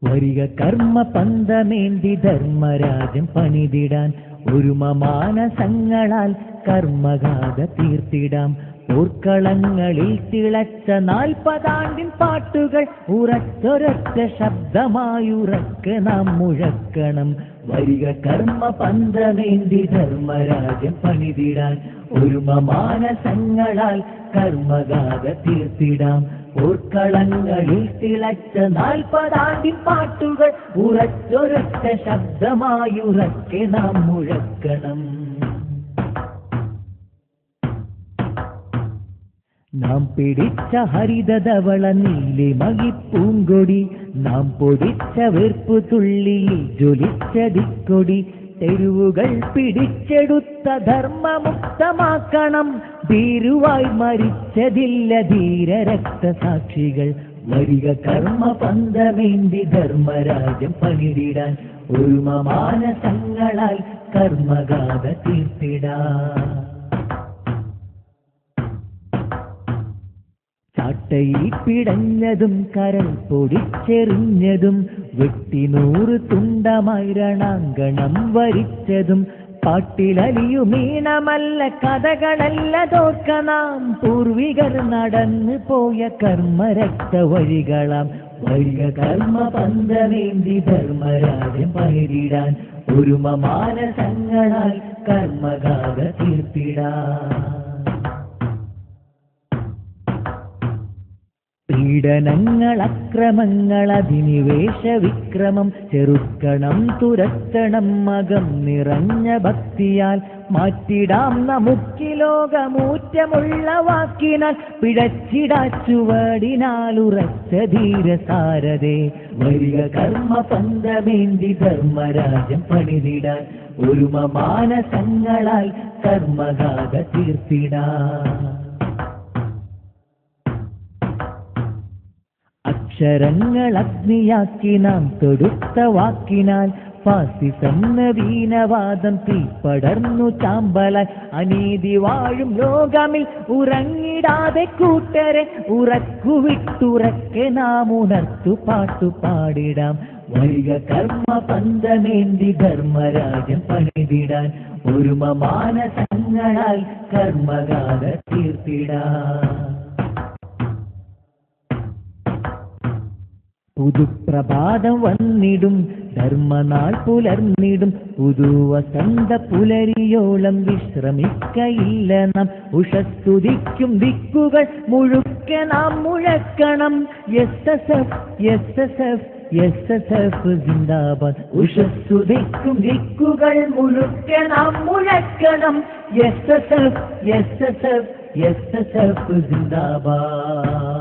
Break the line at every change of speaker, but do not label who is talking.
വരിക കർമ്മ പന്തമേന്തി ധർമ്മരാജ്യം പണിതിടാൻ ഒരുമ മാനസങ്ങളാൽ കർമ്മഗാഥ തീർത്തിടാം. പോർക്കളങ്ങളിൽ തിളച്ച 40 ആണ്ടിൻ പാട്ടുകൾ ഉറച്ചൊരൊറ്റ ശബ്ദമായുറക്കെ നാം മുഴക്കണം. വരിക കർമ്മ പന്തമേന്തി ധർമ്മരാജ്യം പണിതിടാൻ ഒരുമ മാനസങ്ങളാൽ കർമ്മഗാഥ തീർത്തിടാം. പോർക്കളങ്ങളിൽ തിളച്ച 40 ആണ്ടിൻ പാട്ടുകൾ ഉറച്ചൊരൊറ്റ ശബ്ദമായുറക്കെ നാം മുഴക്കണം. നാം പിടിച്ച ഹരിതധവള നീലിമകിപ്പൂങ്കൊടി, നാം പൊടിച്ച വെറുപ്പു തുള്ളിയിൽ ജ്വലിച്ച ദിക്കൊടി, തെരുവുകൾ പിടിച്ചെടുത്ത ധർമ്മമുക്തമാക്കണം. ഭീരുവായി മരിച്ചതില്ല ധീര രക്തസാക്ഷികൾ. വരിക കർമ്മ പന്തമേന്തി ധർമ്മരാജ്യം പണിതിടാൻ ഒരുമ മാനസങ്ങളാൽ കർമ്മഗാഥ തീർത്തിടാൻ. ചാട്ടയിൽ പിടഞ്ഞതും കരൾ പൊടിച്ചെറിഞ്ഞതും വെട്ടി 100 തുണ്ടമായി രണാങ്കണം വരിച്ചതും പാട്ടിലലിയുമീണമല്ല കഥകളല്ല തോർക്ക നാം പൂർവികർ നടന്നു പോയ കർമ്മരക്ത വഴികളാം. വരിക കർമ്മ പന്തമേന്തി ധർമ്മരാജ്യം പണിതിടാൻ ഒരുമ മാനസങ്ങളാൽ കർമ്മഗാഥ തീർത്തിടാൻ. പീഡനങ്ങൾ അക്രമങ്ങൾ അധിനിവേശ വിക്രമം ചെറുക്കണം തുരത്തണം മകം നിറഞ്ഞ ഭക്തിയാൽ. മാറ്റിടാം നമുക്കി ലോകമൂറ്റമുള്ള വാക്കിനാൽ പിഴച്ചിടാച്ചുവടിനാൽ ഉറച്ച ധീരസാരതേ. വരിക കർമ്മ പന്തമേന്തി ധർമ്മരാജ്യം പണിതിടാൻ ഒരുമ മാനസങ്ങളാൽ കർമ്മഗാഥ തീർത്തിടാൻ. അക്ഷരങ്ങൾ അഗ്നിയാക്കി നാം തൊടുത്ത വാക്കിനാൽ ഫാസിസം നവീനവാദം തീപ്പടർന്നു ചാമ്പലായി. അനീതി വാഴും ലോകമിൽ ഉറങ്ങിടാതെ കൂട്ടരെ ഉറക്കുവിട്ടുറക്കെ നാം ഉണർത്തു പാട്ടു പാടിടാം. വരിക കർമ്മ പന്തമേന്തി ധർമ്മരാജ്യം പണിതിടാൻ ഒരുമ മാനസങ്ങളാൽ കർമ്മഗാഥ തീർത്തിടാൻ. പുതുപ്രഭാതം വന്നിടും ധർമ്മനാൾ പുലർന്നിടും പുതുവസന്ത പുലരിയോളം വിശ്രമിക്കയില്ല നാം. ഉഷസ്തുതിക്കും ദിക്കുകൾ മുഴുക്കെ നാം മുഴക്കണം. എസ്എസ്എഫ് ജിന്ദാബാദ്. ഉഷസ്തുതിക്കും ദിക്കുകൾ മുഴുക്കെ നാം മുഴക്കണം. എസ്എസ്എഫ് ജിന്ദാബാദ്.